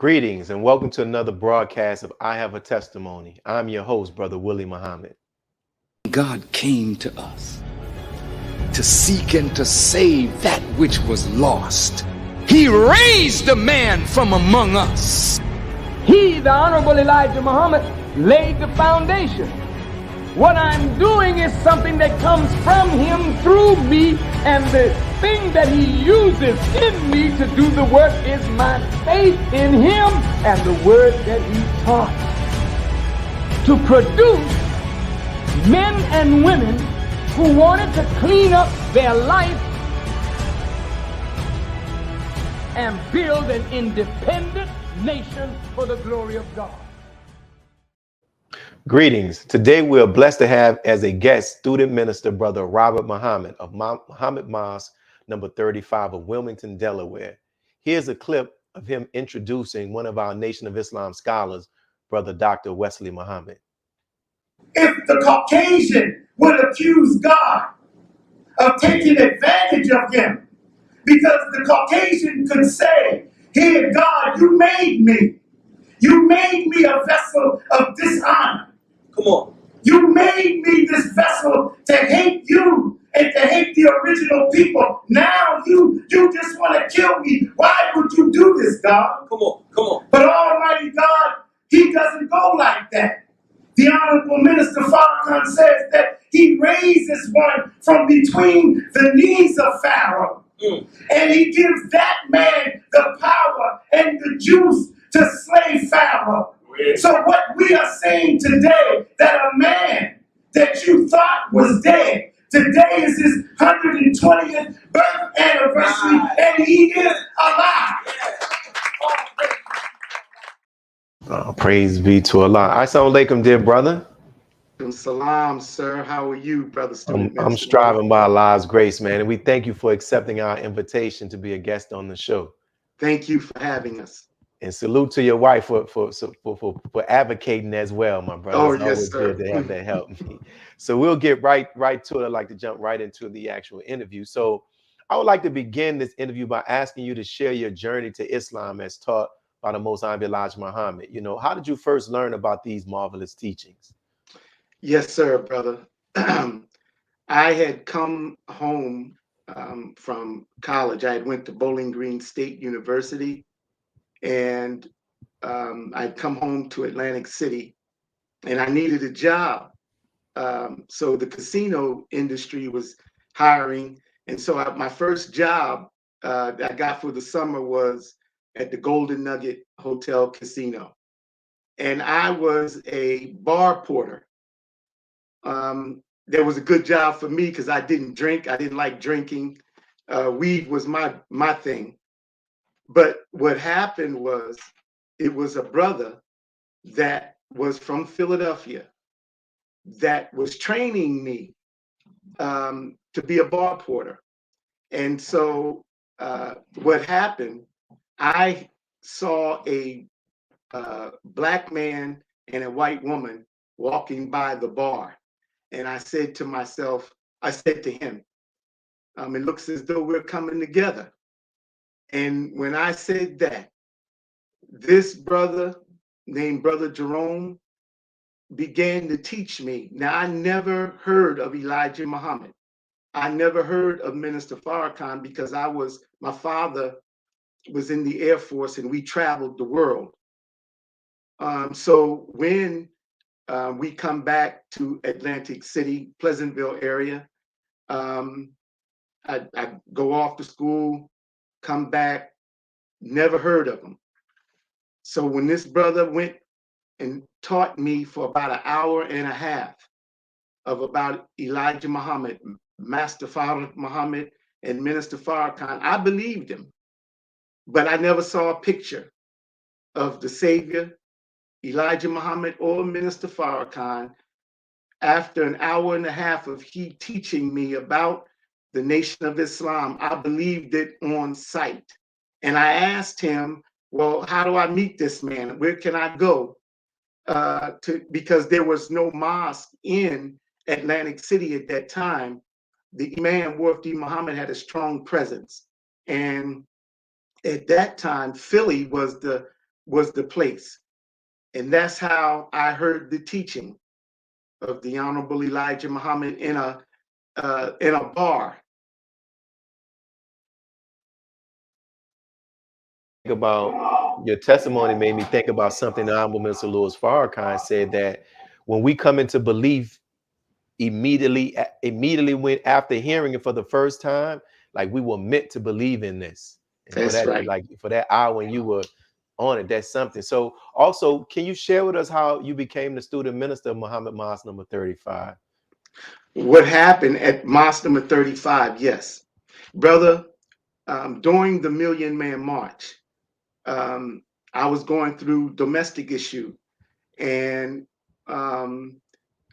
Greetings and welcome to another broadcast of I Have a Testimony. I'm your host, Brother Willie Muhammad. God came to us to seek and to save that which was lost. He raised a man from among us. He, the Honorable Elijah Muhammad, laid the foundation. What I'm doing is something that comes from him through me, and the thing that he uses in me to do the work is my faith in him and the word that he taught. To produce men and women who wanted to clean up their life and build an independent nation for the glory of God. Greetings. Today we are blessed to have as a guest student minister, Brother Robert Muhammad of Muhammad Mosque, number 35 of Wilmington, Delaware. Here's a clip of him introducing one of our Nation of Islam scholars, Brother Dr. Wesley Muhammad. If the Caucasian would accuse God of taking advantage of him, because the Caucasian could say, "Here, God, you made me. You made me a vessel of dishonor. Come on. You made me this vessel to hate you and to hate the original people. Now you just want to kill me. Why would you do this, God?" Come on, come on. But Almighty God, he doesn't go like that. The Honorable Minister Farrakhan says that he raises one from between the knees of Pharaoh. And he gives that man the power and the juice to slay Pharaoh. So what we are saying today, that a man that you thought was dead, today is his 120th birth anniversary, and he is alive. Praise be to Allah. Assalamu alaikum, dear brother. Salam, sir. How are you, brother student? I'm striving by Allah's grace, man, and we thank you for accepting our invitation to be a guest on the show. Thank you for having us. And salute to your wife for advocating as well, my brother. Oh, it's yes, always sir. good to have that help me. So we'll get right to it. I'd like to jump right into the actual interview. So I would like to begin this interview by asking you to share your journey to Islam as taught by the Most Honorable Elijah Muhammad. You know, how did you first learn about these marvelous teachings? Yes, sir, brother. I had come home from college. I had went to Bowling Green State University, and I'd come home to Atlantic City, and I needed a job. So the casino industry was hiring, and so my first job I got for the summer was at the Golden Nugget Hotel Casino, and I was a bar porter. There was a good job for me because I didn't drink. I didn't like drinking. Weed was my thing. But what happened was, it was a brother that was from Philadelphia that was training me to be a bar porter. And so what happened, I saw a black man and a white woman walking by the bar. And I said to myself, I said to him, it looks as though we're coming together. And when I said that, this brother named Brother Jerome began to teach me. Now, I never heard of Elijah Muhammad. I never heard of Minister Farrakhan because my father was in the Air Force and we traveled the world. So when we come back to Atlantic City, Pleasantville area, I go off to school, come back, never heard of him. So when this brother went and taught me for about an hour and a half about Elijah Muhammad, Master Farrakhan Muhammad, and Minister Farrakhan, I believed him, but I never saw a picture of the Savior, Elijah Muhammad, or Minister Farrakhan. After an hour and a half of he teaching me about the Nation of Islam, I believed it on sight. And I asked him, well, how do I meet this man? Where can I go? Because there was no mosque in Atlantic City at that time. The Imam Wafdi Muhammad had a strong presence. And at that time, Philly was the was the place. And that's how I heard the teaching of the Honorable Elijah Muhammad in a bar. About your testimony made me think about something the Honorable Minister Louis Farrakhan said, that when we come into belief, immediately went after hearing it for the first time, like we were meant to believe in this. And for That's that, right. like for that hour when you were on it, that's something. So also, can you share with us how you became the student minister of Muhammad Mosque number 35? What happened at Mosque number 35? Yes, brother. During the Million Man March, I was going through domestic issue, and I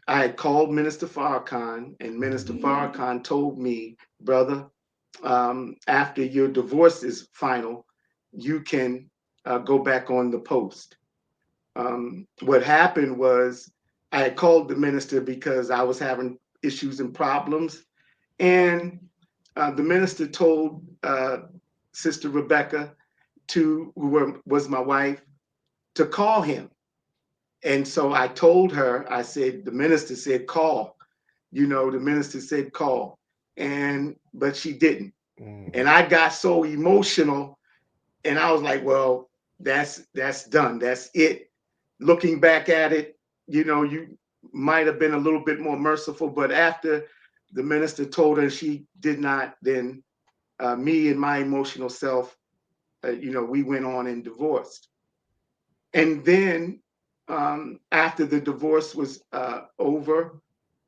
had called Minister Farrakhan, and Minister Farrakhan told me, brother, after your divorce is final, you can go back on the post. What happened was I had called the minister because I was having issues and problems, and the minister told Sister Rebecca, was my wife, to call him. And so I told her, I said, the minister said, call. The minister said, call. But she didn't. And I got so emotional, and I was like, well, that's done. That's it. Looking back at it, you might have been a little bit more merciful. But after the minister told her she did not, then me and my emotional self, we went on and divorced. And then after the divorce was over,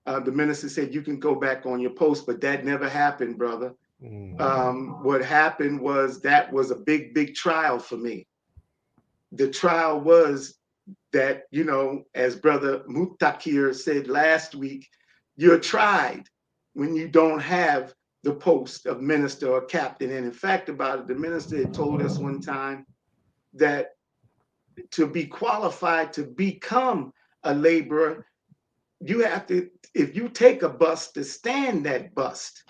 the minister said, you can go back on your post, but that never happened, brother. What happened was that was a big, big trial for me. The trial was that, as Brother Mutakir said last week, you're tried when you don't have the post of minister or captain. And in fact, about it, the minister had told us one time that to be qualified to become a laborer, you have to, if you take a bust, to stand that bust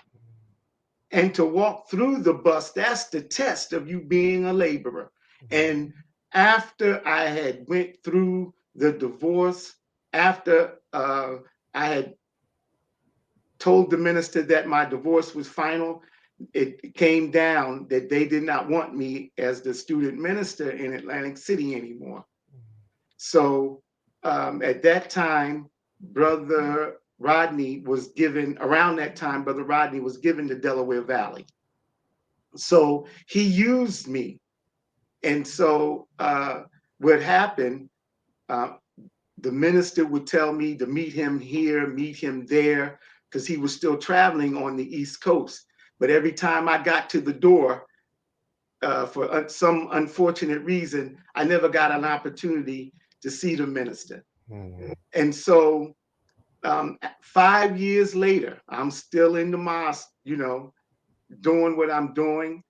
and to walk through the bust, that's the test of you being a laborer. And after I had went through the divorce, after I had told the minister that my divorce was final, it came down that they did not want me as the student minister in Atlantic City anymore. So at that time, Brother Rodney was given, around that time, Brother Rodney was given the Delaware Valley. So he used me. And so what happened, the minister would tell me to meet him here, meet him there, because he was still traveling on the East Coast. But every time I got to the door, for some unfortunate reason, I never got an opportunity to see the minister. And so 5 years later, I'm still in the mosque, doing what I'm doing,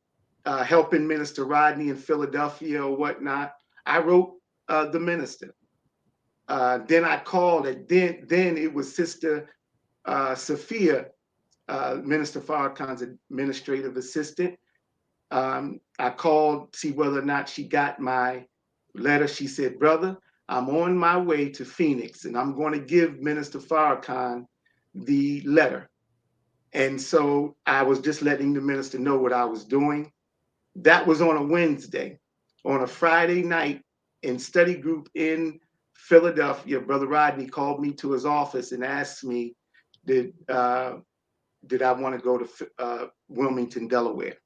helping Minister Rodney in Philadelphia or whatnot. I wrote the minister. Then I called it. Then it was Sister Sophia, Minister Farrakhan's administrative assistant. I called to see whether or not she got my letter. She said, brother, I'm on my way to Phoenix and I'm going to give Minister Farrakhan the letter. And so I was just letting the minister know what I was doing. That was on a Wednesday. On a Friday night in study group in Philadelphia, Brother Rodney called me to his office and asked me, did I want to go to Wilmington, Delaware?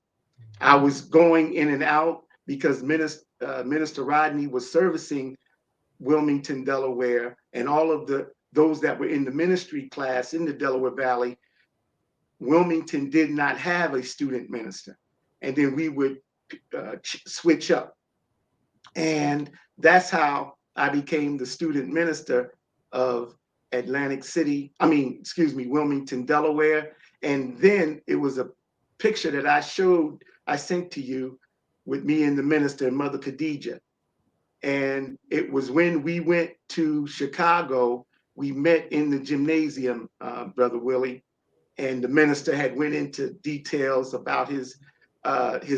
I was going in and out because Minister Rodney was servicing Wilmington, Delaware, and all of those that were in the ministry class in the Delaware Valley. Wilmington did not have a student minister, and then we would switch up. And that's how I became the student minister of Wilmington, Delaware. And then it was a picture that I sent to you with me and the minister and Mother Khadija. And it was when we went to Chicago, we met in the gymnasium, Brother Willie, and the minister had went into details about his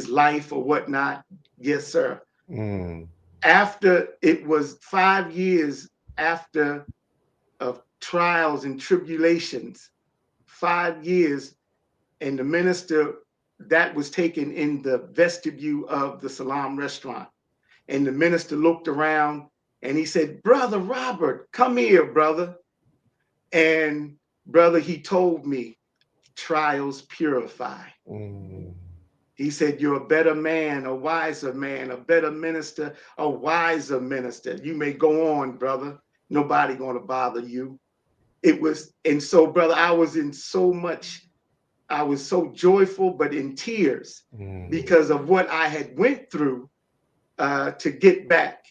life or whatnot. Yes, sir. After it was 5 years after of trials and tribulations, 5 years, and the minister that was taken in the vestibule of the Salam restaurant. And the minister looked around and he said, "Brother Robert, come here, brother." And brother, he told me, trials purify. He said, "You're a better man, a wiser man, a better minister, a wiser minister. You may go on, brother. Nobody gonna bother you." It was, and so, brother, I was so joyful, but in tears because of what I had went through to get back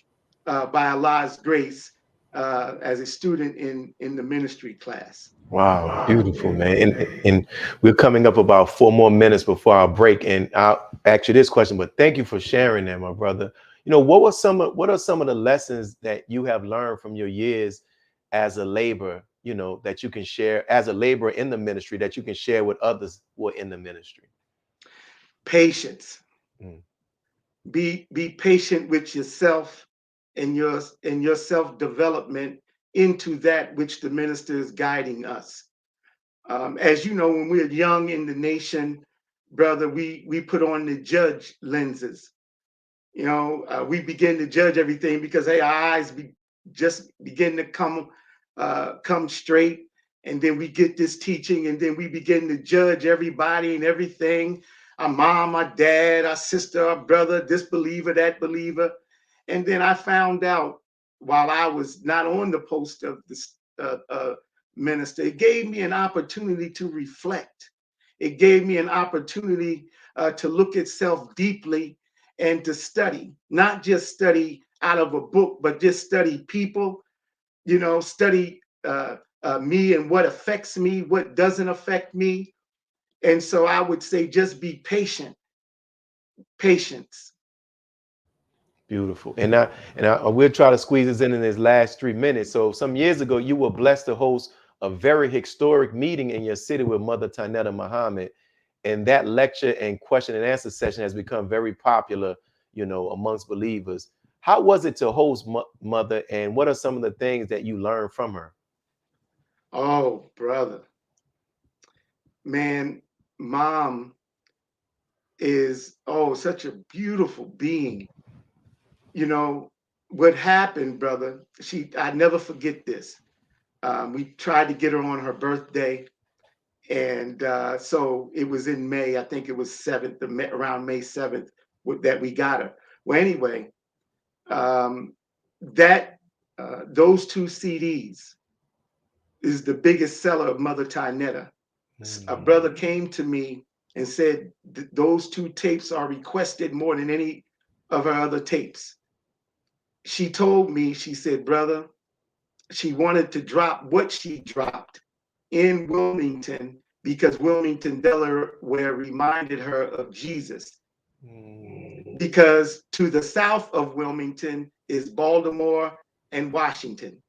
by Allah's grace as a student in the ministry class. Wow, beautiful, man. And we're coming up about 4 more minutes before our break, and I'll ask you this question, but thank you for sharing that, my brother. You know, what are some of the lessons that you have learned from your years as a laborer, you know, that you can share as a laborer in the ministry that you can share with others who are in the ministry? Patience. Be patient with yourself and your self-development into that which the minister is guiding us. As you know, when we're young in the nation, brother, we put on the judge lenses. You know, we begin to judge everything because, hey, our eyes just begin to come straight, and then we get this teaching, and then we begin to judge everybody and everything. Our mom, our dad, our sister, our brother, this believer, that believer. And then I found out while I was not on the post of the minister, it gave me an opportunity to reflect. It gave me an opportunity to look at self deeply and to study, not just study out of a book, but just study people, you know, study me and what affects me, what doesn't affect me. And so I would say just be patient. Patience. Beautiful. And we'll try to squeeze this in this last 3 minutes. So some years ago, you were blessed to host a very historic meeting in your city with Mother Tynetta Muhammad. And that lecture and question and answer session has become very popular, you know, amongst believers. How was it to host Mother, and what are some of the things that you learned from her? Oh, brother. Man, mom is, such a beautiful being. You know, what happened, brother, I never forget this. We tried to get her on her birthday. And so it was in May, I think it was 7th, around May 7th, that we got her. Well, anyway, those 2 CDs is the biggest seller of Mother Tynetta. A brother came to me and said those 2 tapes are requested more than any of her other tapes. She told me, she said, brother, she wanted to drop what she dropped in Wilmington because Wilmington, Delaware reminded her of Jesus. Because to the south of Wilmington is Baltimore and Washington.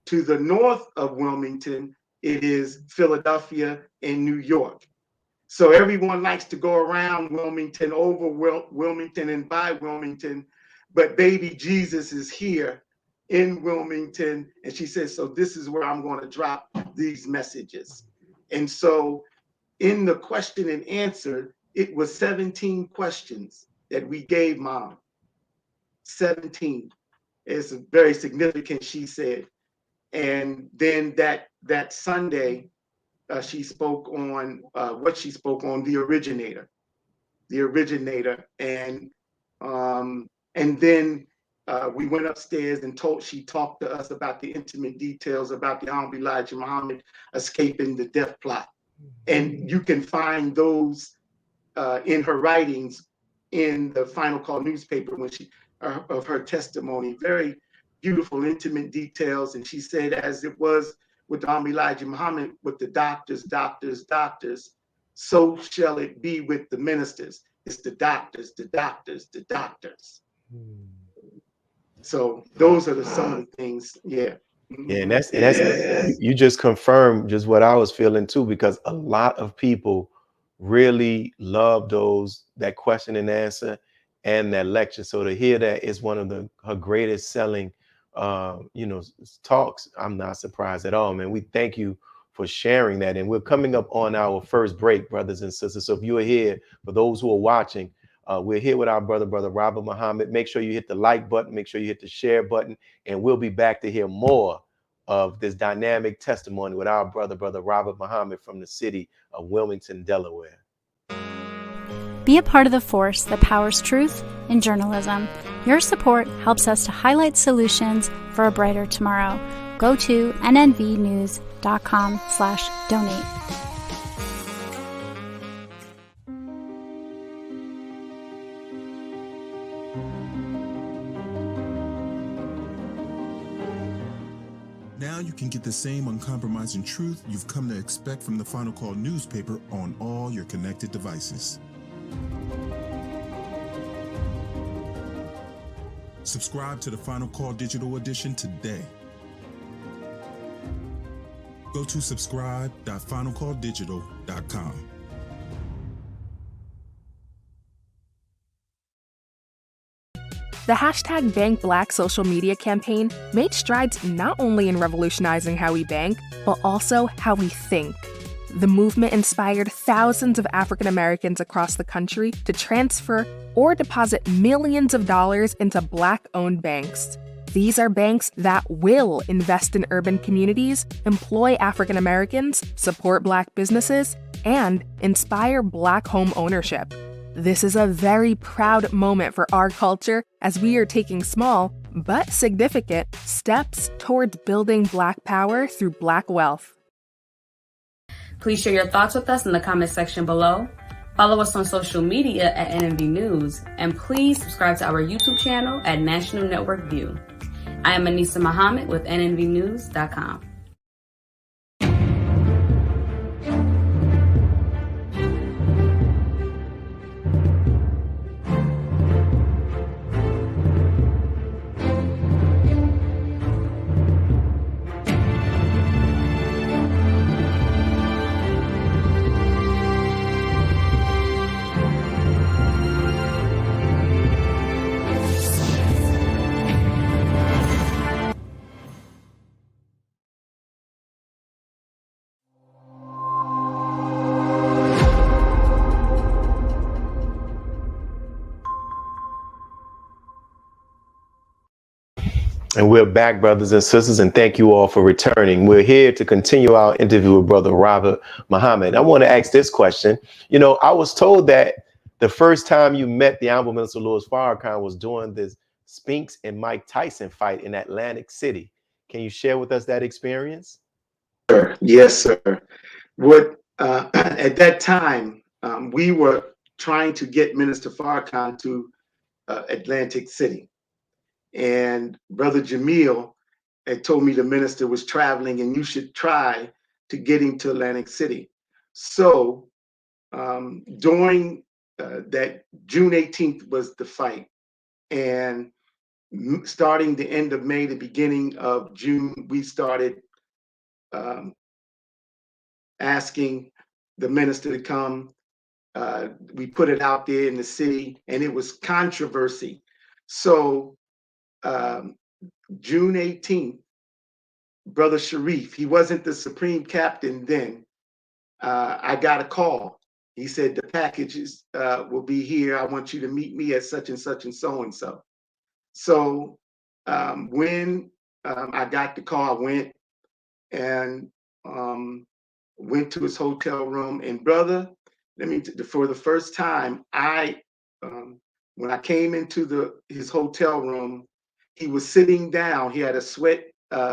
To the north of Wilmington, it is Philadelphia and New York. So everyone likes to go around Wilmington, over Wilmington and by Wilmington, but baby Jesus is here in Wilmington. And she says, so this is where I'm going to drop these messages. And so in the question and answer, it was 17 questions that we gave mom. 17. It's very significant, she said. And then that Sunday, she spoke on the originator, and then we went upstairs and she talked to us about the intimate details about the Honorable Elijah Muhammad escaping the death plot. And you can find those in her writings in the Final Call newspaper when of her testimony. Very beautiful, intimate details. And she said, as it was with the Honorable Elijah Muhammad, with the doctors, so shall it be with the ministers. It's the doctors. So those are some of the things, yeah. Yeah, and that's you just confirmed just what I was feeling too, because a lot of people really love that question and answer, and that lecture. So to hear that is one of her greatest selling, talks, I'm not surprised at all, man. We thank you for sharing that. And we're coming up on our first break, brothers and sisters. So if you are here, for those who are watching, we're here with our brother Robert Muhammad. Make sure you hit the like button, make sure you hit the share button, and we'll be back to hear more of this dynamic testimony with our brother Robert Muhammad from the city of Wilmington, Delaware. Be a part of the force that powers truth in journalism. Your support helps us to highlight solutions for a brighter tomorrow. Go to nnvnews.com/donate. Now you can get the same uncompromising truth you've come to expect from the Final Call newspaper on all your connected devices. Subscribe to the Final Call Digital Edition today. Go to subscribe.finalcalldigital.com. The hashtag Bank Black social media campaign made strides not only in revolutionizing how we bank, but also how we think. The movement inspired thousands of African Americans across the country to transfer or deposit millions of dollars into Black-owned banks. These are banks that will invest in urban communities, employ African Americans, support Black businesses, and inspire Black home ownership. This is a very proud moment for our culture as we are taking small, but significant, steps towards building Black power through Black wealth. Please share your thoughts with us in the comment section below. Follow us on social media at NNV News, and please subscribe to our YouTube channel at National Network View. I am Anissa Muhammad with nnvnews.com. And we're back, brothers and sisters, and thank you all for returning. We're here to continue our interview with Brother Robert Muhammad. I want to ask this question. I was told that the first time you met the Honorable Minister Louis Farrakhan was during this Spinks and Mike Tyson fight in Atlantic City. Can you share with us that experience? Sir. Yes, sir. At that time, we were trying to get Minister Farrakhan to Atlantic City. And Brother Jamil had told me the minister was traveling and you should try to get him to Atlantic City. So during that June 18th was the fight. And starting the end of May, the beginning of June, we started asking the minister to come. We put it out there in the city and it was controversy. So June 18th, Brother Sharif, he wasn't the supreme captain then. I got a call. He said, the packages will be here. I want you to meet me at such and such and so and so. So when I got the call, I went and went to his hotel room. And brother, for the first time, when I came into his hotel room, he was sitting down. He had a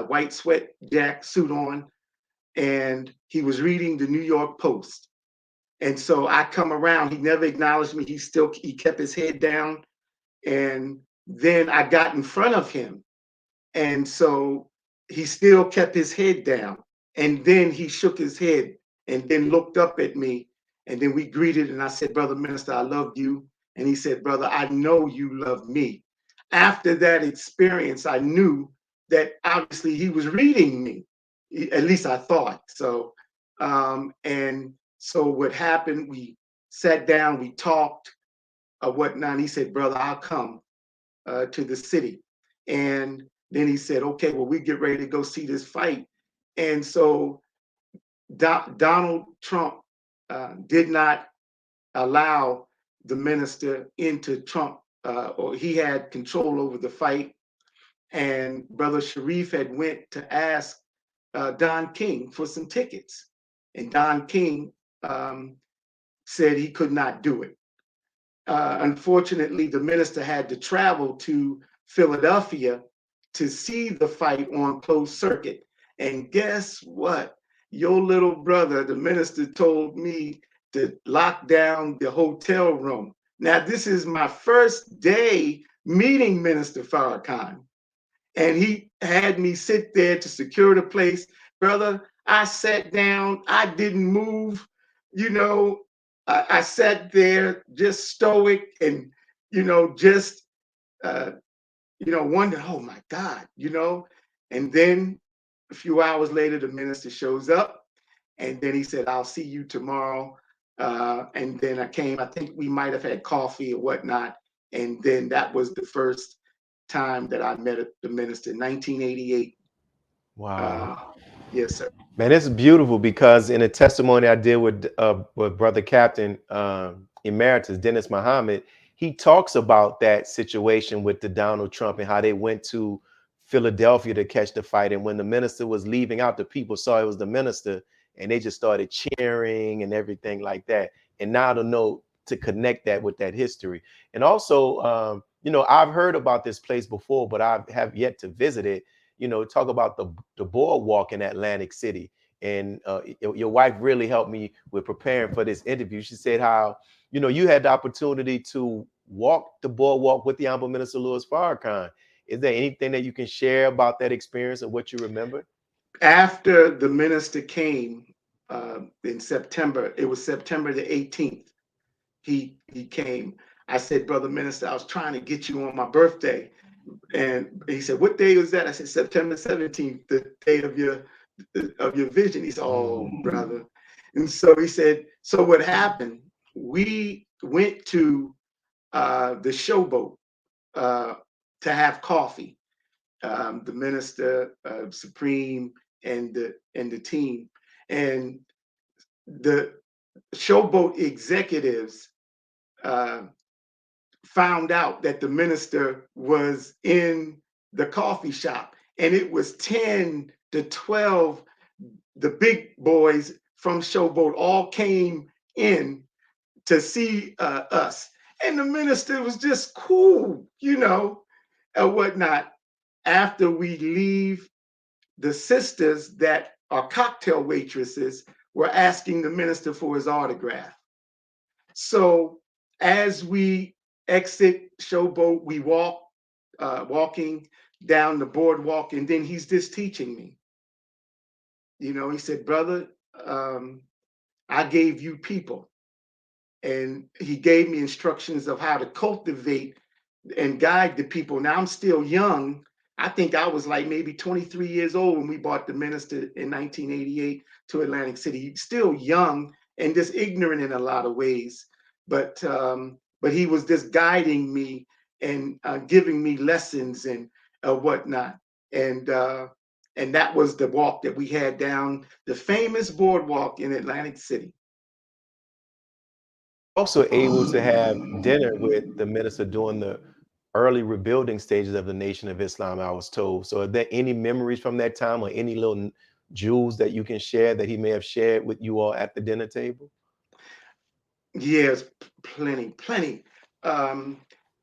white sweat jack suit on, and he was reading the New York Post. And so I come around, he never acknowledged me. He kept his head down. And then I got in front of him. And so he still kept his head down. And then he shook his head and then looked up at me. And then we greeted, and I said, Brother Minister, I love you. And he said, brother, I know you love me. After that experience, I knew that obviously he was reading me. At least I thought so. And so what happened, we sat down, we talked, or whatnot. He said, brother, I'll come to the city. And then he said, okay, well, we get ready to go see this fight. And so Donald Trump did not allow the minister into Trump, or he had control over the fight. And Brother Sharif had went to ask Don King for some tickets. And Don King said he could not do it. Unfortunately, the minister had to travel to Philadelphia to see the fight on closed circuit. And guess what? Your little brother, the minister, told me to lock down the hotel room. Now, this is my first day meeting Minister Farrakhan. And he had me sit there to secure the place. Brother, I sat down, I didn't move, you know, I sat there just stoic and, just, wondering, oh my God, and then a few hours later, the minister shows up and then he said, I'll see you tomorrow. And then I came, I think we might've had coffee or whatnot. And then that was the first time that I met the minister in 1988. Wow. Yes, sir. Man, this is beautiful because in a testimony I did with Brother Captain Emeritus Dennis Muhammad, he talks about that situation with the Donald Trump and how they went to Philadelphia to catch the fight. And when the minister was leaving out, the people saw it was the minister and they just started cheering and everything like that. And now to know to connect that with that history. And also, I've heard about this place before, but I have yet to visit it. Talk about the boardwalk in Atlantic City. And your wife really helped me with preparing for this interview. She said how, you had the opportunity to walk the boardwalk with the Honorable Minister Louis Farrakhan. Is there anything that you can share about that experience and what you remember? After the minister came in September, it was September the 18th, he came. I said, Brother Minister, I was trying to get you on my birthday. And he said, what day was that? I said, September 17th, the day of your vision. He said, oh, brother. And so he said, so what happened? We went to the Showboat to have coffee. The minister, Supreme, and the team. And the Showboat executives found out that the minister was in the coffee shop, and it was 10 to 12, the big boys from Showboat all came in to see us. And the minister was just cool, and whatnot. After we leave, the sisters that are cocktail waitresses were asking the minister for his autograph. So as we exit Showboat, we walking down the boardwalk, and then he's just teaching me. He said, brother, I gave you people. And he gave me instructions of how to cultivate and guide the people. Now I'm still young. I think I was like maybe 23 years old when we brought the minister in 1988 to Atlantic City. Still young and just ignorant in a lot of ways. But he was just guiding me and giving me lessons and whatnot. And that was the walk that we had down the famous boardwalk in Atlantic City. Also able to have dinner with the minister during the early rebuilding stages of the Nation of Islam, I was told. So are there any memories from that time or any little jewels that you can share that he may have shared with you all at the dinner table? Yes, plenty.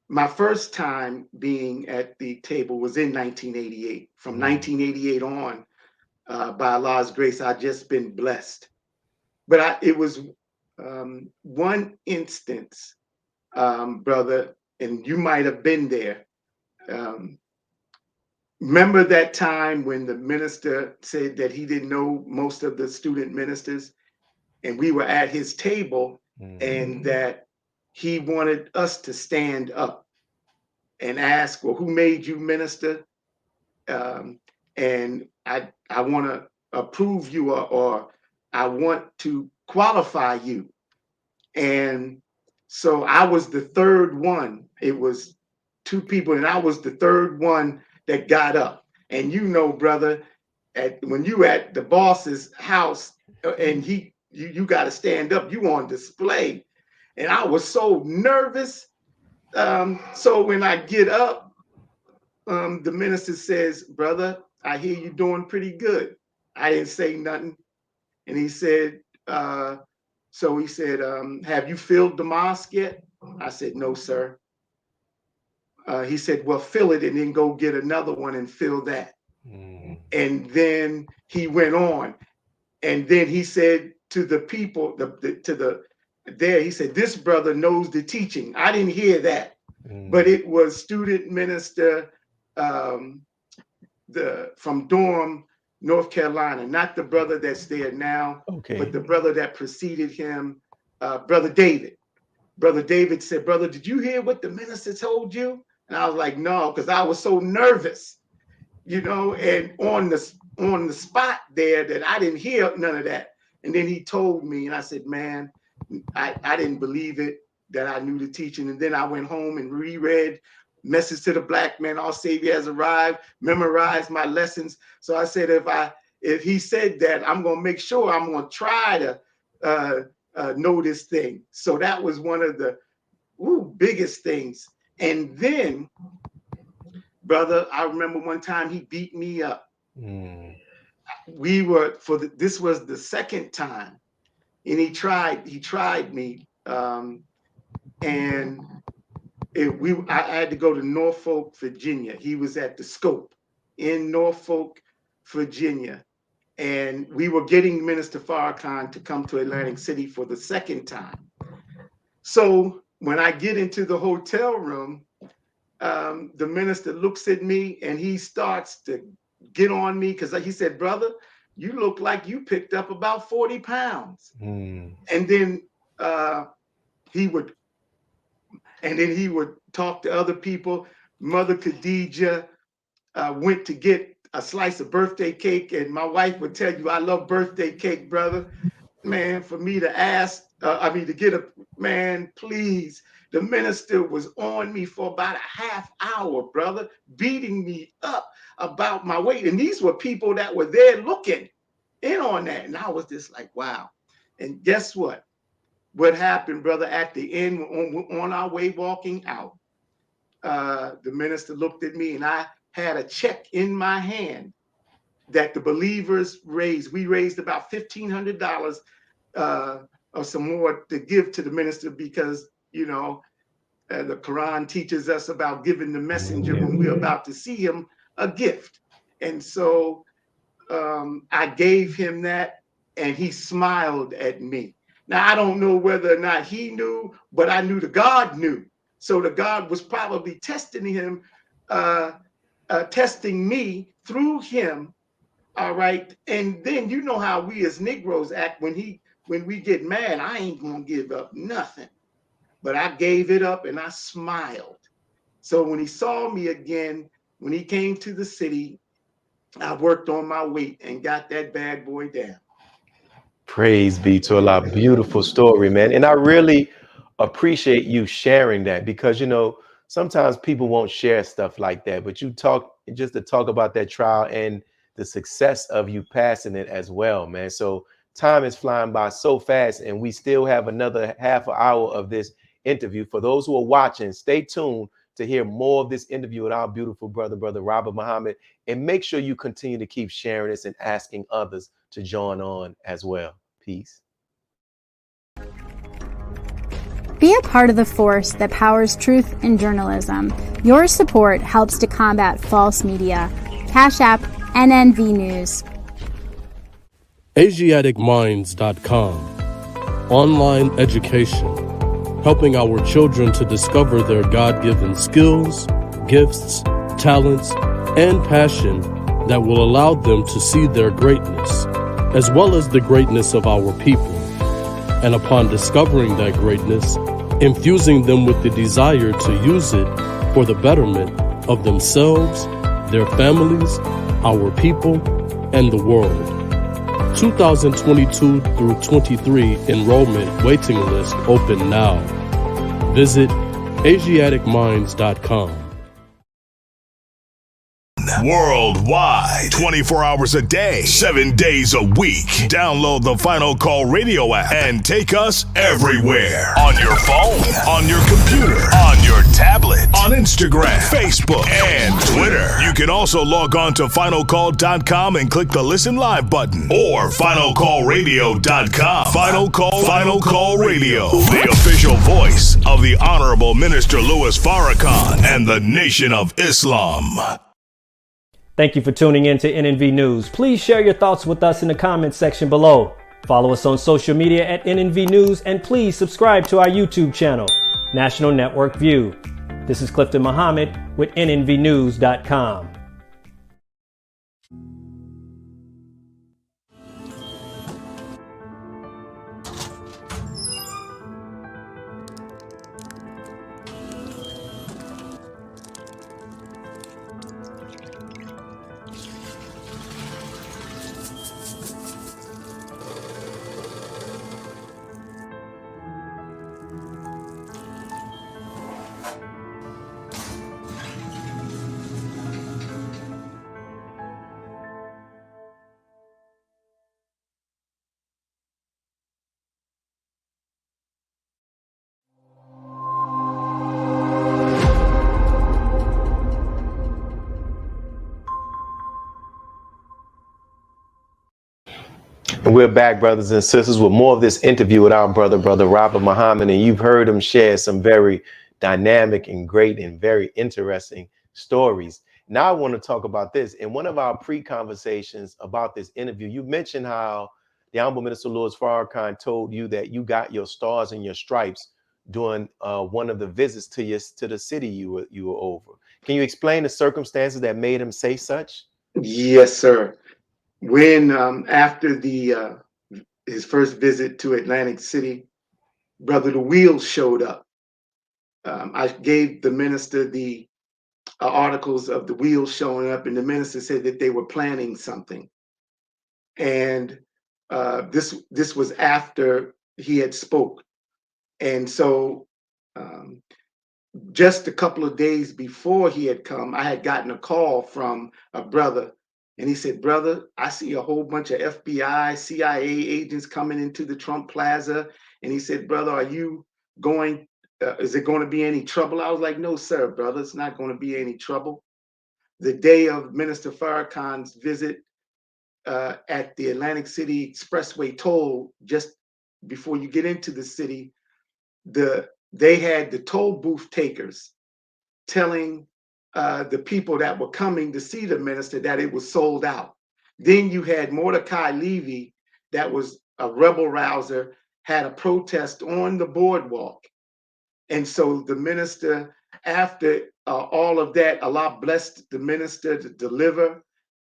My first time being at the table was in 1988. From 1988 on, by Allah's grace, I've just been blessed. But it was one instance, brother, and you might have been there. Remember that time when the minister said that he didn't know most of the student ministers, and we were at his table, and that he wanted us to stand up and ask, well, who made you minister? And I want to approve you, or I want to qualify you. And So I was the third one. It was two people, and I was the third one that got up. And you know, brother, when you at the boss's house and you got to stand up, you on display. And I was so nervous. So when I get up, the minister says, brother, I hear you doing pretty good. I didn't say nothing. And he said, have you filled the mosque yet? I said, no, sir. He said, well, fill it and then go get another one and fill that. And then he went on. And then he said to the people, he said, this brother knows the teaching. I didn't hear that, but it was student minister from Durham, North Carolina, not the brother that's there now, but the brother that preceded him, Brother David. Brother David said, brother, did you hear what the minister told you? And I was like, no, because I was so nervous, and on the spot there that I didn't hear none of that. And then he told me, and I said, man, I didn't believe it, that I knew the teaching. And then I went home and reread Message to the Black Man, Our Savior Has Arrived, memorized my lessons. So I said, if he said that, I'm going to make sure I'm going to try to know this thing. So that was one of the biggest things. And then, brother, I remember one time he beat me up. This was the second time, and he tried me. And I had to go to Norfolk, Virginia. He was at the Scope in Norfolk, Virginia. And we were getting Minister Farrakhan to come to Atlantic City for the second time. So when I get into the hotel room, the minister looks at me and he starts to get on me because he said, brother, you look like you picked up about 40 pounds. And then he would talk to other people. Mother Khadijah went to get a slice of birthday cake, and my wife would tell you, I love birthday cake, brother. Man, for me to get man, please. The minister was on me for about a half hour, brother, beating me up about my weight. And these were people that were there looking in on that. And I was just like, wow. And guess what? What happened, brother, at the end, on our way walking out, the minister looked at me and I had a check in my hand that the believers raised. We raised about $1,500 or some more to give to the minister because, the Quran teaches us about giving the messenger when we're about to see him a gift. And so I gave him that and he smiled at me. Now, I don't know whether or not he knew, but I knew the God knew. So the God was probably testing him, testing me through him. All right. And then you know how we as Negroes act when we get mad. I ain't going to give up nothing. But I gave it up and I smiled. So when he saw me again, when he came to the city, I worked on my weight and got that bad boy down. Praise be to Allah. Beautiful story, man. And I really appreciate you sharing that because, sometimes people won't share stuff like that, but you talk about that trial and the success of you passing it as well, man. So time is flying by so fast and we still have another half an hour of this interview. For those who are watching, stay tuned to hear more of this interview with our beautiful brother Robert Muhammad, and make sure you continue to keep sharing this and asking others to join on as well. Peace. Be a part of the force that powers truth in journalism. Your support helps to combat false media. Cash App NNV News. AsiaticMinds.com. Online education, helping our children to discover their God-given skills, gifts, talents, and passion that will allow them to see their greatness, as well as the greatness of our people. And upon discovering that greatness, infusing them with the desire to use it for the betterment of themselves, their families, our people, and the world. 2022 through 23 enrollment waiting list open now. Visit AsiaticMinds.com. Worldwide, 24 hours a day, 7 days a week. Download the Final Call Radio app and take us everywhere. On your phone, on your computer, on your tablet, on Instagram, Facebook, and Twitter. You can also log on to finalcall.com and click the Listen Live button, or finalcallradio.com. Final Call Radio, the official voice of the Honorable Minister Louis Farrakhan and the Nation of Islam. Thank you for tuning in to NNV News. Please share your thoughts with us in the comments section below. Follow us on social media at NNV News, and please subscribe to our YouTube channel, National Network View. This is Clifton Muhammad with NNVnews.com. And we're back, brothers and sisters, with more of this interview with our brother Robert Muhammad. And you've heard him share some very dynamic and great and very interesting stories. Now I want to talk about this. In one of our pre-conversations about this interview, you mentioned how the Honorable Minister Louis Farrakhan told you that you got your stars and your stripes during one of the visits to the city you were over. Can you explain the circumstances that made him say such? Yes, sir. When after his first visit to Atlantic City, Brother the Wheels showed up. I gave the minister the articles of the Wheels showing up, and the minister said that they were planning something. And this was after he had spoke. And so just a couple of days before he had come, I had gotten a call from a brother. And he said, brother, I see a whole bunch of FBI, CIA agents coming into the Trump Plaza. And he said, brother, are you going, is it going to be any trouble? I was like, no, sir, brother, it's not going to be any trouble. The day of Minister Farrakhan's visit at the Atlantic City Expressway toll, just before you get into the city, they had the toll booth takers telling the people that were coming to see the minister that it was sold out. Then you had Mordecai Levy, that was a rebel rouser, had a protest on the boardwalk. And so the minister, after all of that, Allah blessed the minister to deliver.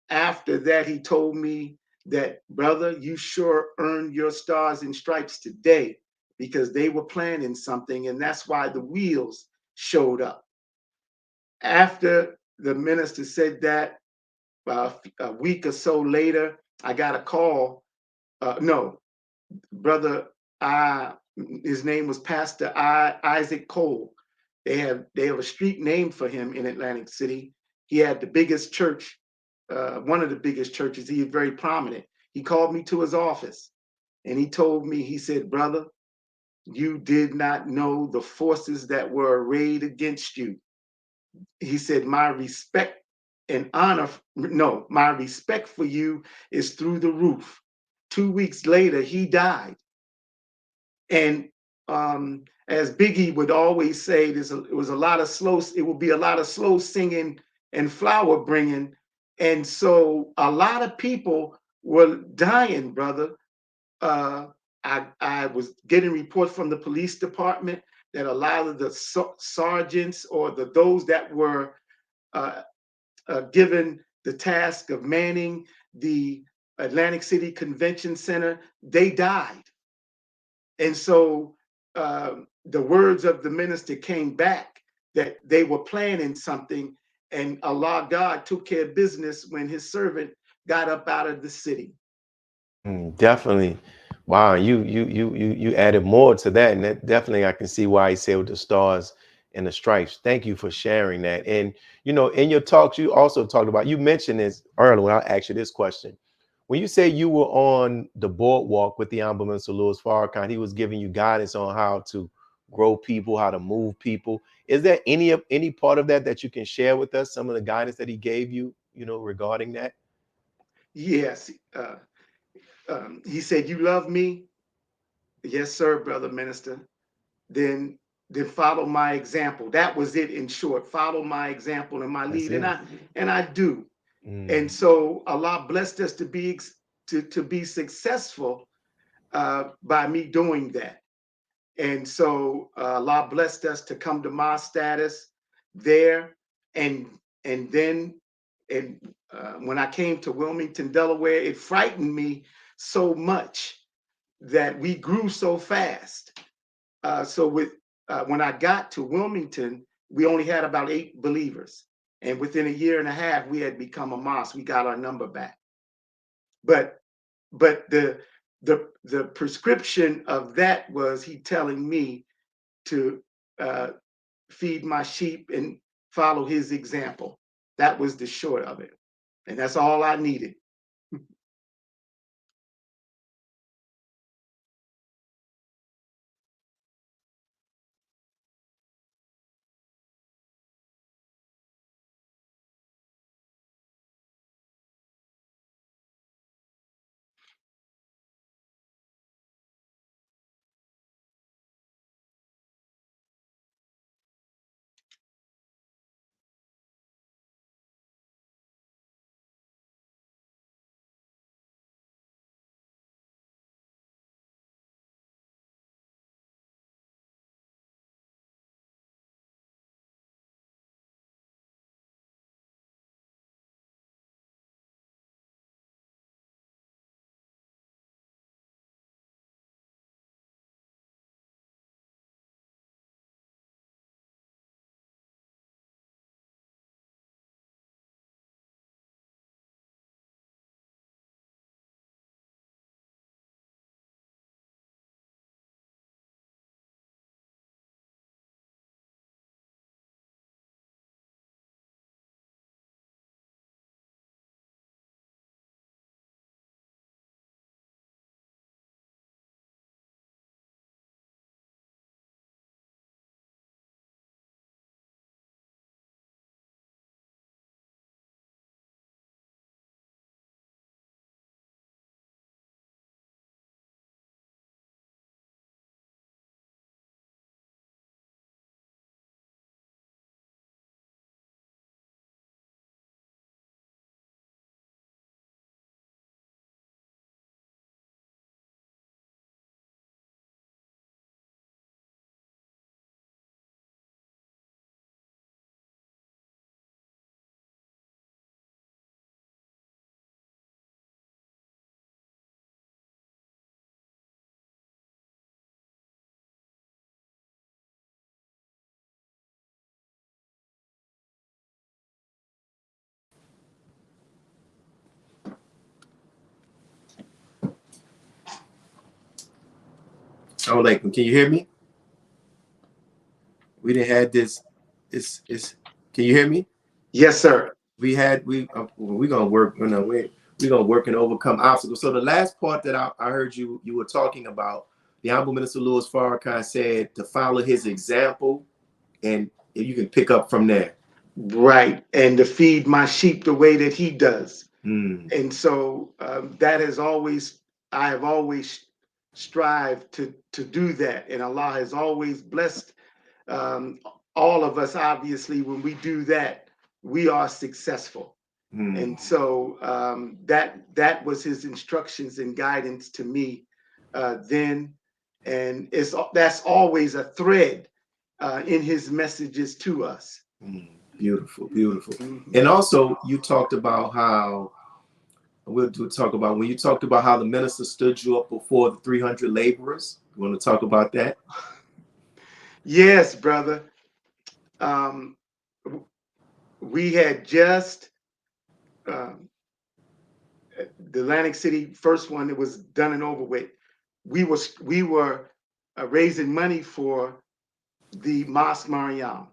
After that, he told me that, brother, you sure earned your stars and stripes today, because they were planning something, and that's why the Wheels showed up. After the minister said that, a week or so later, I got a call. His name was Pastor Isaac Cole. They have a street named for him in Atlantic City. He had the biggest church, one of the biggest churches. He is very prominent. He called me to his office, and he told me, he said, brother, you did not know the forces that were arrayed against you. He said, my respect and honor, no, my respect for you is through the roof. 2 weeks later, he died. And as Biggie would always say, it will be a lot of slow singing and flower bringing. And so a lot of people were dying, brother. I was getting reports from the police department that a lot of the sergeants or those that were given the task of manning the Atlantic City Convention Center, they died. And so the words of the minister came back that they were planning something, and Allah God took care of business when his servant got up out of the city. Definitely. Wow, you added more to that, and that definitely I can see why he said with the stars and the stripes. Thank you for sharing that. And in your talks, you also talked about, you mentioned this earlier when I asked you this question. When you say you were on the boardwalk with the Honorable Minister Louis Farrakhan, he was giving you guidance on how to grow people, how to move people. Is there any part of that that you can share with us? Some of the guidance that he gave you, regarding that? Yes. He said, "You love me?" Yes, sir, brother minister. Then follow my example. That was it in short. Follow my example and my That's lead. it. And I do. And Mm, so Allah blessed us to be successful by me doing that. And so Allah blessed us to come to my status there. And then when I came to Wilmington, Delaware, it frightened me so much that we grew so fast. So when I got to Wilmington, we only had about 8 believers. And within a year and a half, we had become a mosque. We got our number back. But the prescription of that was he telling me to uh, feed my sheep and follow his example. That was the short of it. And that's all I needed. Oh, like, can you hear me? We didn't had this. It's. Can you hear me? Yes, sir. We're gonna work. We're gonna work and overcome obstacles. So the last part that I heard you were talking about, the Honorable Minister Louis Farrakhan said to follow his example, and you can pick up from there. Right. And to feed my sheep the way that he does. Mm. And so that has always, I have always strived to do that. And Allah has always blessed all of us. Obviously, when we do that, we are successful. Mm. And so that was his instructions and guidance to me then. And that's always a thread in his messages to us. Mm. Beautiful, beautiful. Mhm. And also, you talked about how talk about when you talked about how the minister stood you up before the 300 laborers. You want to talk about that? Yes, brother. We had just the Atlantic City first one that was done and over with. we were raising money for the Mosque Mariam.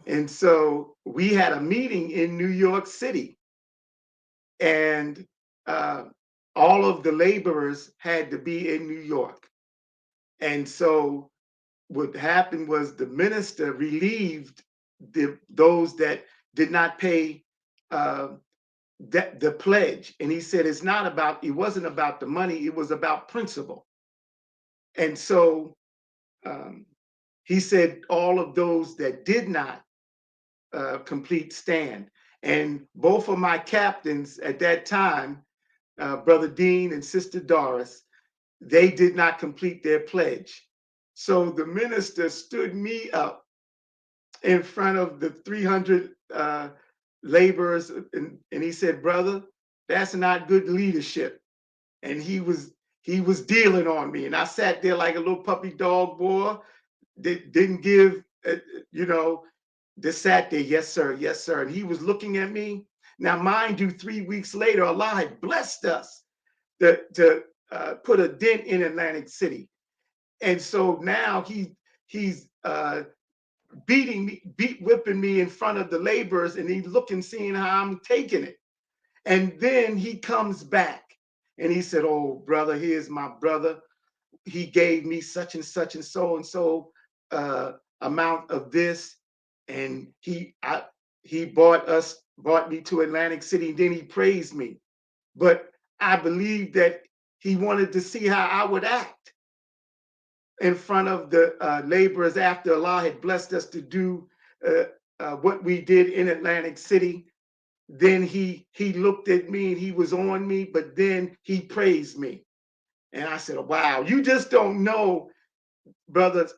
And so we had a meeting in New York City, and all of the laborers had to be in New York. And so what happened was the minister relieved those that did not pay the pledge. And he said, it wasn't about the money, it was about principle. And so he said, all of those that did not complete stand. And both of my captains at that time, Brother Dean and Sister Doris, they did not complete their pledge. So the minister stood me up in front of the 300 laborers, and he said, brother, that's not good leadership. And he was dealing on me. And I sat there like a little puppy dog boy, didn't give, just sat there, yes, sir, yes, sir. And he was looking at me. Now, mind you, 3 weeks later, Allah had blessed us to put a dent in Atlantic City. And so now he's whipping me in front of the laborers, and he's looking, seeing how I'm taking it. And then he comes back and he said, oh, brother, here's my brother. He gave me such and so amount of this. And he brought me to Atlantic City, and then he praised me. But I believe that he wanted to see how I would act in front of the laborers after Allah had blessed us to do what we did in Atlantic City. Then he looked at me and he was on me, but then he praised me. And I said, wow, you just don't know, brother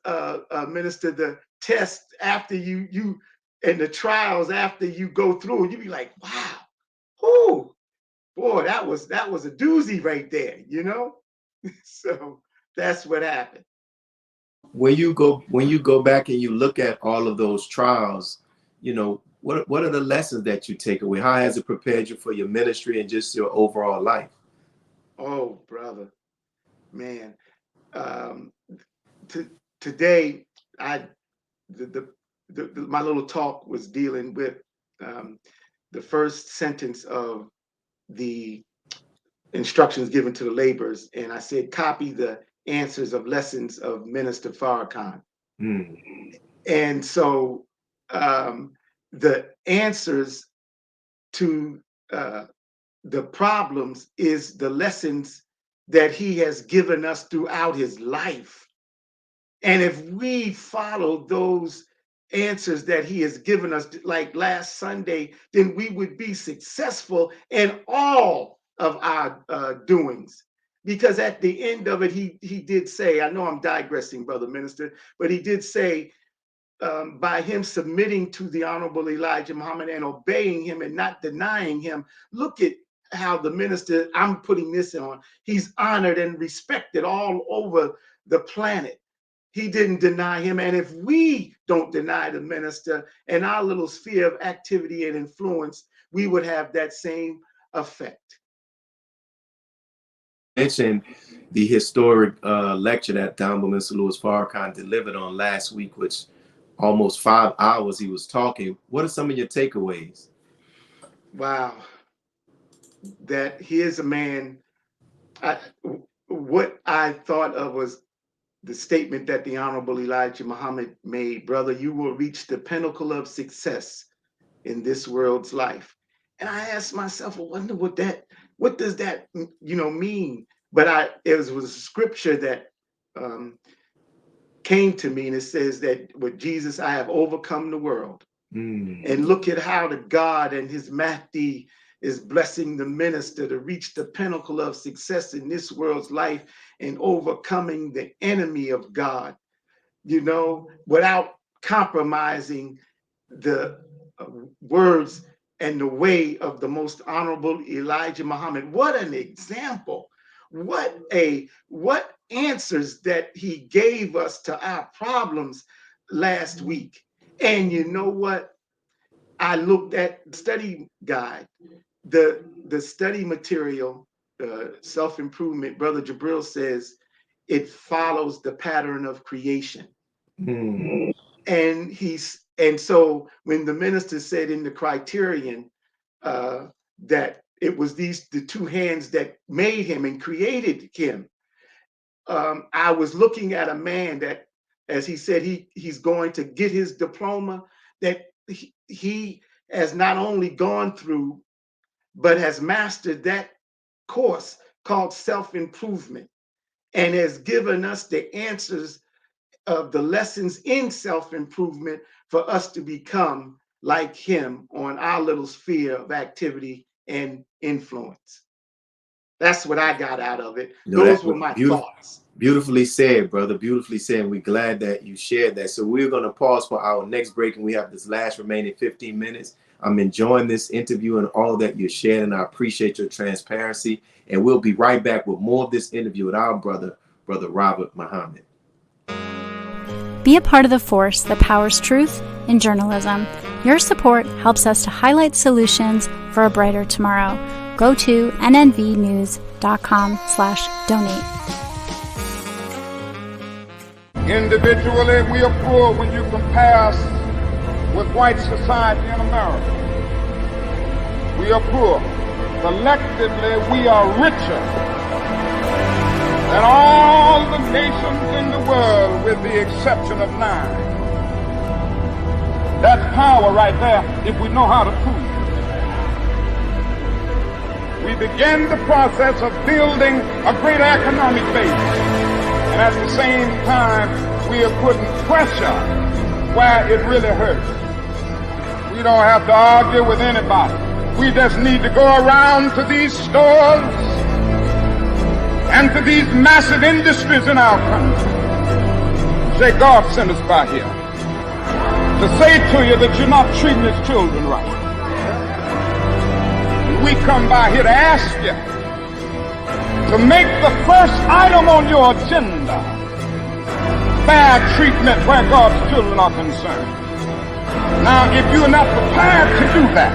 minister, the test after you and the trials after you go through, you be like, wow, oh boy, that was a doozy right there, So that's what happened. When you go back and you look at all of those trials, what are the lessons that you take away? How has it prepared you for your ministry and just your overall life? Oh, brother, man. Today, my little talk was dealing with the first sentence of the instructions given to the laborers, and I said, copy the answers of lessons of Minister Farrakhan. And so the answers to the problems is the lessons that he has given us throughout his life. And if we follow those answers that he has given us, like last Sunday, then we would be successful in all of our doings. Because at the end of it, he did say, I know I'm digressing, brother minister, but he did say, by him submitting to the Honorable Elijah Muhammad and obeying him and not denying him, look at how the minister, I'm putting this on, he's honored and respected all over the planet. He didn't deny him. And if we don't deny the minister and our little sphere of activity and influence, we would have that same effect. Mentioned the historic lecture that Honorable Minister Louis Farrakhan delivered on last week, which almost 5 hours he was talking. What are some of your takeaways? Wow. That here's a man, what I thought of was the statement that the Honorable Elijah Muhammad made, brother, you will reach the pinnacle of success in this world's life. And I asked myself, I wonder what does that mean? But it was a scripture that came to me, and it says that with Jesus, I have overcome the world. And look at how the God and his Mahdi is blessing the minister to reach the pinnacle of success in this world's life and overcoming the enemy of God, without compromising the words and the way of the most honorable Elijah Muhammad. What an example. What answers that he gave us to our problems last week. And you know what? I looked at the study guide, the study material, self-improvement. Brother Jabril says it follows the pattern of creation. Mm. And so when the minister said in the criterion that it was the two hands that made him and created him, I was looking at a man that, as he said, he's going to get his diploma, that he has not only gone through, but has mastered that course called self-improvement, and has given us the answers of the lessons in self-improvement for us to become like him on our little sphere of activity and influence. That's what I got out of it. Those were my thoughts. Beautifully said, brother. Beautifully said. We're glad that you shared that. So we're going to pause for our next break, and we have this last remaining 15 minutes. I'm enjoying this interview and all that you're sharing, and I appreciate your transparency. And we'll be right back with more of this interview with our brother Robert Muhammad. Be a part of the force that powers truth in journalism. Your support helps us to highlight solutions for a brighter tomorrow. Go to nnvnews.com/donate. Individually, we are poor when you compare us with white society in America. We are poor. Collectively, we are richer than all the nations in the world, with the exception of 9. That's power right there, if we know how to prove it. We began the process of building a greater economic base, and at the same time, we are putting pressure where it really hurts. We don't have to argue with anybody. We just need to go around to these stores and to these massive industries in our country. Say, God sent us by here to say to you that you're not treating his children right. We come by here to ask you to make the first item on your agenda fair treatment where God's children are concerned. Now, if you're not prepared to do that,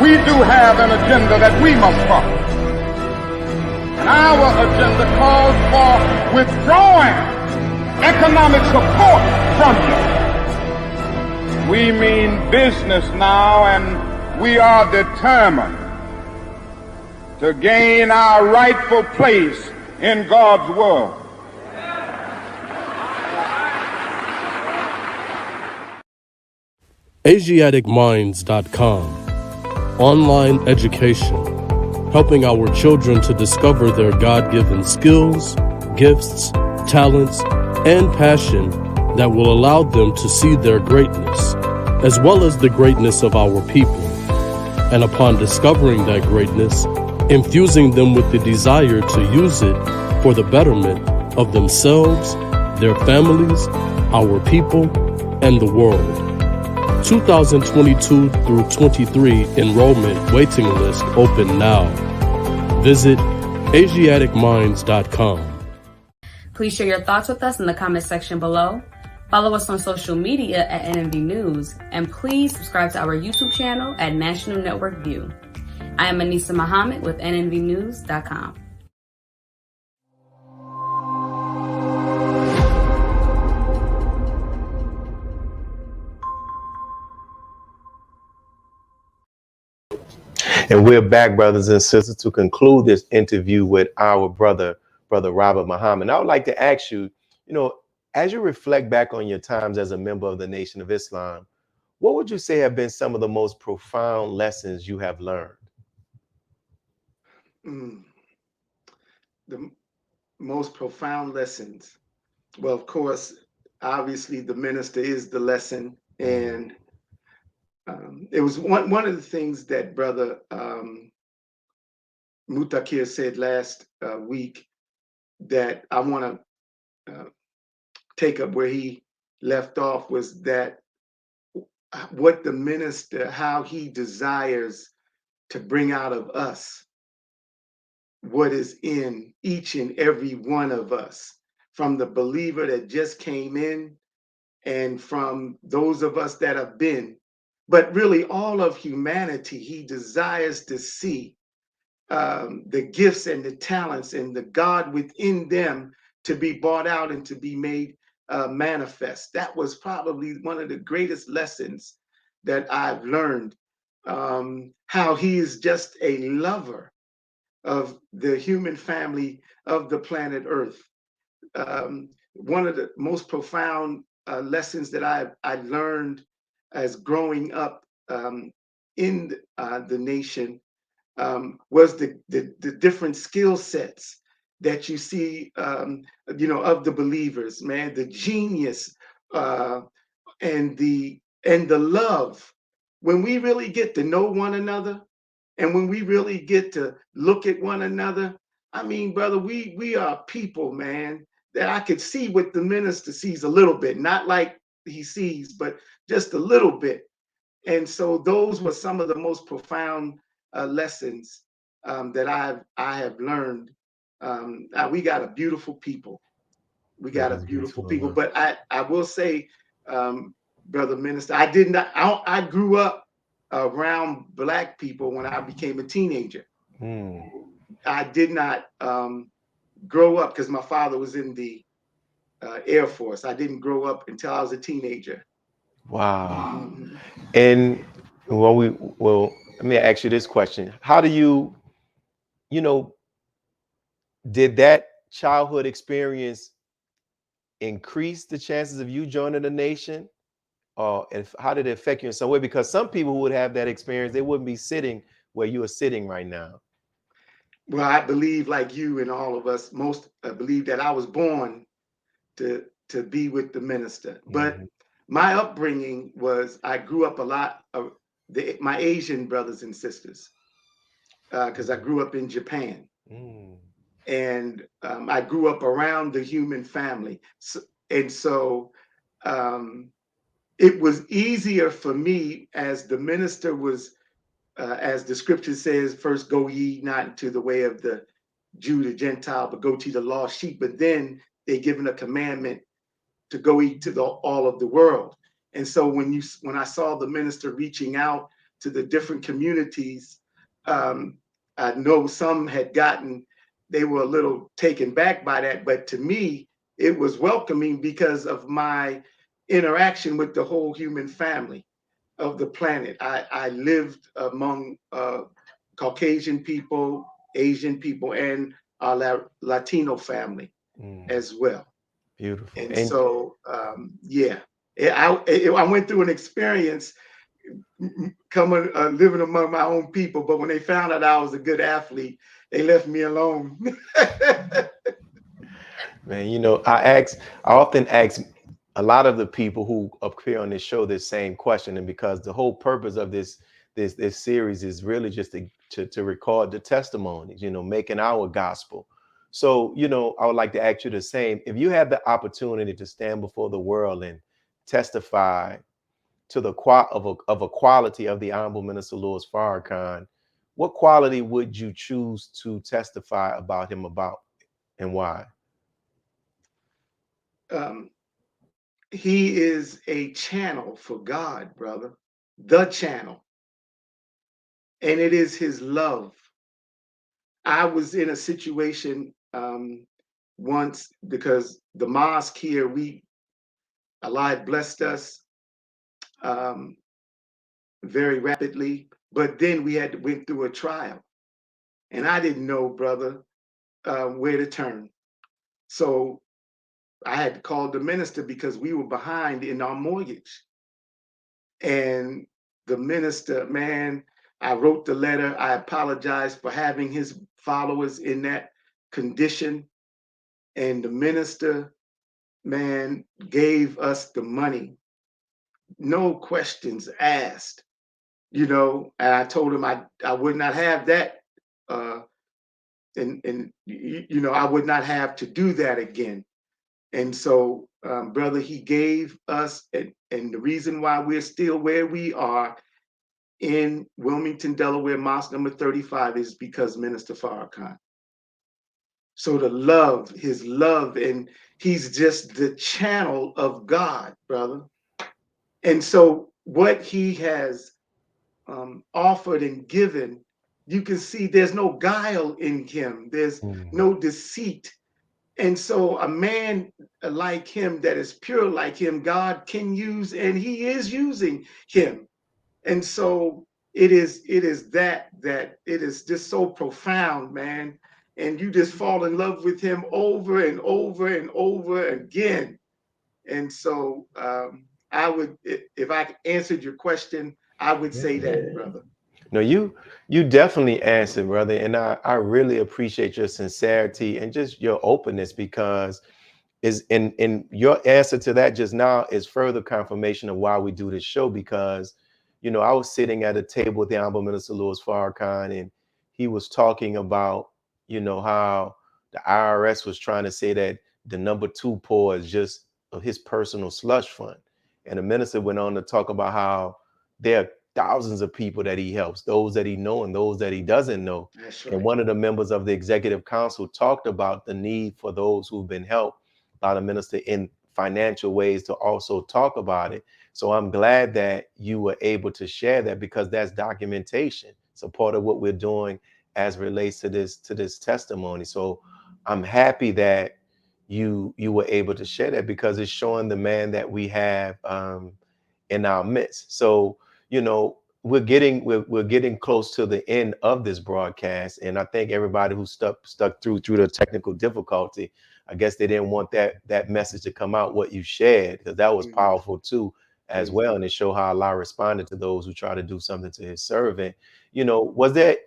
we do have an agenda that we must follow. And our agenda calls for withdrawing economic support from you. We mean business now, and we are determined to gain our rightful place in God's world. AsiaticMinds.com. Online education, helping our children to discover their God-given skills, gifts, talents, and passion that will allow them to see their greatness, as well as the greatness of our people. And upon discovering that greatness, infusing them with the desire to use it for the betterment of themselves, their families, our people, and the world. 2022 through 23 enrollment waiting list open now. Visit AsiaticMinds.com. Please share your thoughts with us in the comment section below. Follow us on social media at NNV News, and please subscribe to our YouTube channel at National Network View. I am Willie Muhammad with NNVnews.com. And we're back, brothers and sisters, to conclude this interview with our brother Robert Muhammad. I would like to ask you, as you reflect back on your times as a member of the Nation of Islam, what would you say have been some of the most profound lessons you have learned? The most profound lessons. Well, of course, obviously the minister is the lesson. And it was one of the things that Brother Mutakir said last week that I want to take up where he left off, was that what the minister, how he desires to bring out of us what is in each and every one of us, from the believer that just came in and from those of us that have been, but really all of humanity. He desires to see the gifts and the talents and the God within them to be brought out and to be made manifest. That was probably one of the greatest lessons that I've learned, how he is just a lover of the human family of the planet Earth. One of the most profound lessons that I learned as growing up in the nation was the different skill sets that you see, of the believers, man, the genius and the love. When we really get to know one another, and when we really get to look at one another, I mean, brother, we are people, man, that I could see what the minister sees a little bit, not like he sees, but just a little bit. And so those were some of the most profound lessons that I have learned. We got a beautiful people. We got a beautiful people. But I will say, brother minister, I grew up around Black people when I became a teenager. I did not grow up because my father was in the Air Force. I didn't grow up until I was a teenager. Wow. And let me ask you this question. How do you did that childhood experience increase the chances of you joining the nation? And how did it affect you in some way? Because some people who would have that experience, they wouldn't be sitting where you are sitting right now. Well, I believe, like you and all of us, most believe that I was born to be with the minister. But my upbringing was, I grew up a lot of my Asian brothers and sisters, because I grew up in Japan. And I grew up around the human family. So it was easier for me, as the minister was, as the scripture says, first go ye not into the way of the Jew, the Gentile, but go to the lost sheep. But then they given a commandment to go eat to all of the world. And so when I saw the minister reaching out to the different communities, I know some they were a little taken back by that, but to me, it was welcoming because of my interaction with the whole human family of the planet. I lived among Caucasian people, Asian people, and our Latino family as well. Beautiful. And so, I went through an experience living among my own people, but when they found out I was a good athlete, they left me alone. Man, I often ask a lot of the people who appear on this show this same question, and because the whole purpose of this series is really just to record the testimonies, making our gospel. So, I would like to ask you the same. If you had the opportunity to stand before the world and testify to the quality of the Honorable Minister Louis Farrakhan, what quality would you choose to testify about him and why? He is a channel for God, brother, the channel. And it is his love. I was in a situation once, because the mosque here, Allah had blessed us very rapidly, but then we went through a trial, and I didn't know, brother, where to turn. So I had to call the minister because we were behind in our mortgage. And the minister, man, I wrote the letter. I apologized for having his followers in that condition. And the minister, man, gave us the money. No questions asked, and I told him I would not have that. And I would not have to do that again. And so, brother, he gave us, and the reason why we're still where we are in Wilmington, Delaware, mosque number 35, is because Minister Farrakhan. So his love, and he's just the channel of God, brother. And so what he has offered and given you can see there's no guile in him. There's no deceit. And so a man like him, that is pure like him, God can use, and he is using him. And so it is that it is just so profound, man. And you just fall in love with him over and over and over again. And so I would, if I answered your question, I would say that, brother. No, you definitely answered, brother, and I really appreciate your sincerity and just your openness, because is in your answer to that just now is further confirmation of why we do this show. Because I was sitting at a table with the Honorable Minister Louis Farrakhan, and he was talking about how the IRS was trying to say that the number 2 poor is just his personal slush fund, and the minister went on to talk about how there are thousands of people that he helps, those that he knows and those that he doesn't know. That's And right. one of the members of the executive council talked about the need for those who've been helped by the minister in financial ways to also talk about it. So I'm glad that you were able to share that, because that's documentation. It's a part of what we're doing as relates to this testimony. So I'm happy that you were able to share that, because it's showing the man that we have in our midst. So we're getting close to the end of this broadcast, and I thank everybody who stuck through the technical difficulty. I guess they didn't want that message to come out, what you shared, because that was powerful too, as well, and it showed how Allah responded to those who try to do something to his servant. Was there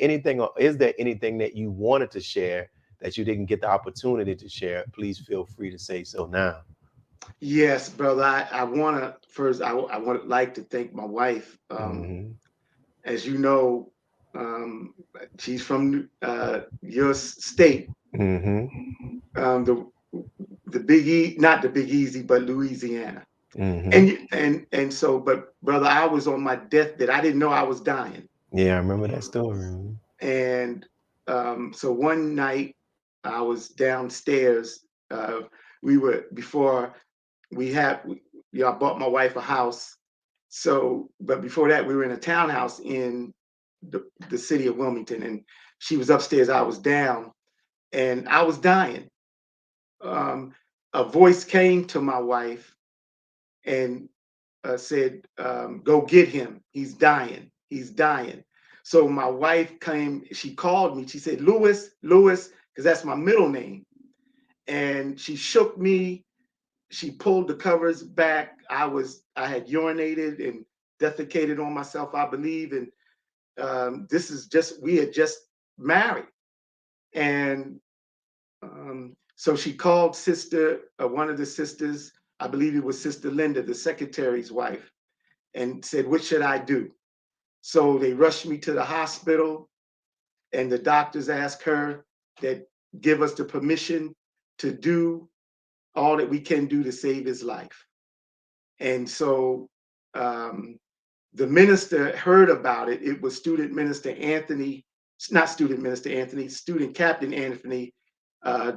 anything, or is there anything that you wanted to share that you didn't get the opportunity to share? Please feel free to say so now. Yes, brother. I want to first, I would like to thank my wife. As you know, she's from your state. The Big E, not the Big Easy, but Louisiana. And so, but brother, I was on my deathbed. I didn't know I was dying. Yeah, I remember that story. And so one night I was downstairs. We were before we had, I bought my wife a house. So, but before that, we were in a townhouse in the city of Wilmington, and she was upstairs, I was down, and I was dying. A voice came to my wife and said, go get him. He's dying. He's dying. So my wife came, she called me. She said, Louis, because that's my middle name. And she shook me. She pulled the covers back. I had urinated and defecated on myself, I believe. And we had just married. And so she called one of the sisters, I believe it was Sister Linda, the secretary's wife, and said, what should I do? So they rushed me to the hospital, and the doctors asked her that give us the permission to do all that we can do to save his life. And so the minister heard about it. It was Student Captain Anthony,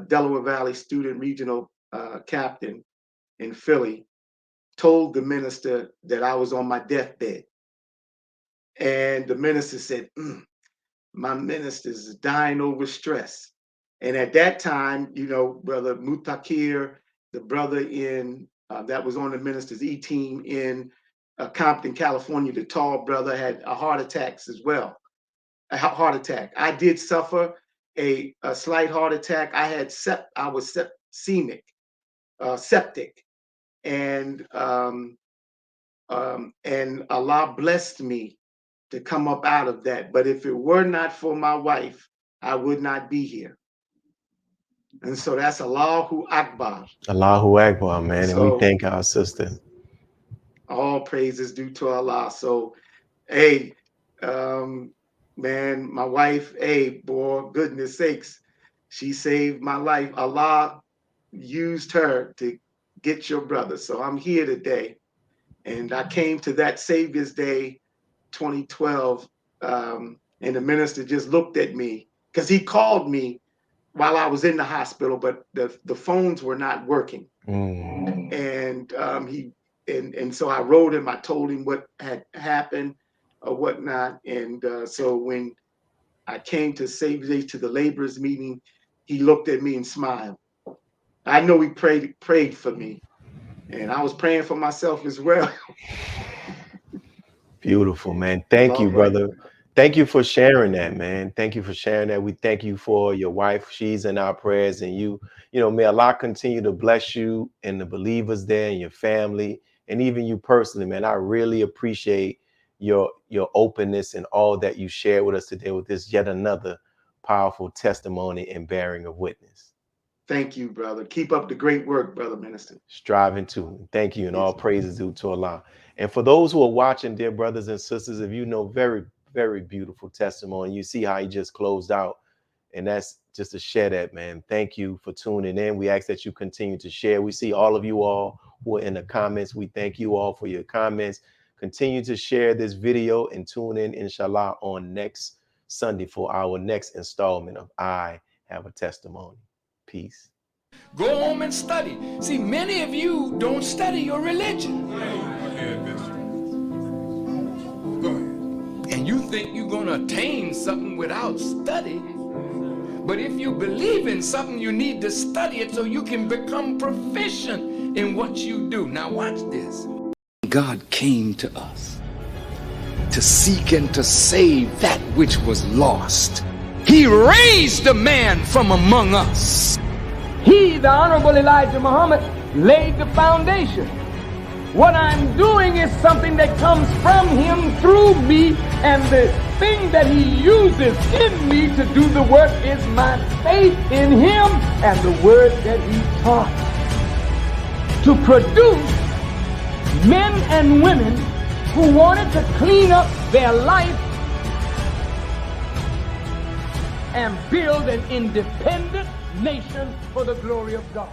Delaware Valley Student Regional Captain in Philly, told the minister that I was on my deathbed. And the minister said, my minister's dying over stress. And at that time, Brother Mutakir, the brother that was on the minister's E-team in Compton, California, the tall brother, had a heart attack as well. A heart attack. I did suffer a slight heart attack. I was septic, and Allah blessed me to come up out of that. But if it were not for my wife, I would not be here. And so that's Allahu Akbar. Allahu Akbar, man. So, and we thank our sister. All praises due to Allah. So, hey, man, my wife, hey, boy, goodness sakes, she saved my life. Allah used her to get your brother. So I'm here today. And I came to that Savior's Day 2012, and the minister just looked at me, because he called me while I was in the hospital, but the phones were not working. And and so I wrote him. I told him what had happened or whatnot. And so when I came to Save Day to the laborers meeting. He looked at me and smiled. I know he prayed for me, and I was praying for myself as well. Beautiful, man. Thank you, brother. Thank you for sharing that, man. Thank you for sharing that. We thank you for your wife. She's in our prayers, and you know, may Allah continue to bless you and the believers there and your family, and even you personally, man. I really appreciate your openness and all that you shared with us today with this yet another powerful testimony and bearing of witness. Thank you, brother. Keep up the great work, brother minister. Striving to. Thank you, and all praises due to Allah. And for those who are watching, dear brothers and sisters, if you know, very, very beautiful testimony. You see how he just closed out, and that's just to share that, man. Thank you for tuning in. We ask that you continue to share. We see all of you all who are in the comments. We thank you all for your comments. Continue to share this video and tune in, inshallah, on next Sunday for our next installment of I Have a Testimony. Peace. Go home and study. See, many of you don't study your religion. And you think you're going to attain something without study. But if you believe in something, you need to study it so you can become proficient in what you do. Now watch this. God came to us to seek and to save that which was lost. He raised a man from among us. He, the Honorable Elijah Muhammad, laid the foundation. What I'm doing is something that comes from him through me, and the thing that he uses in me to do the work is my faith in him and the word that he taught. To produce men and women who wanted to clean up their life and build an independent nation for the glory of God.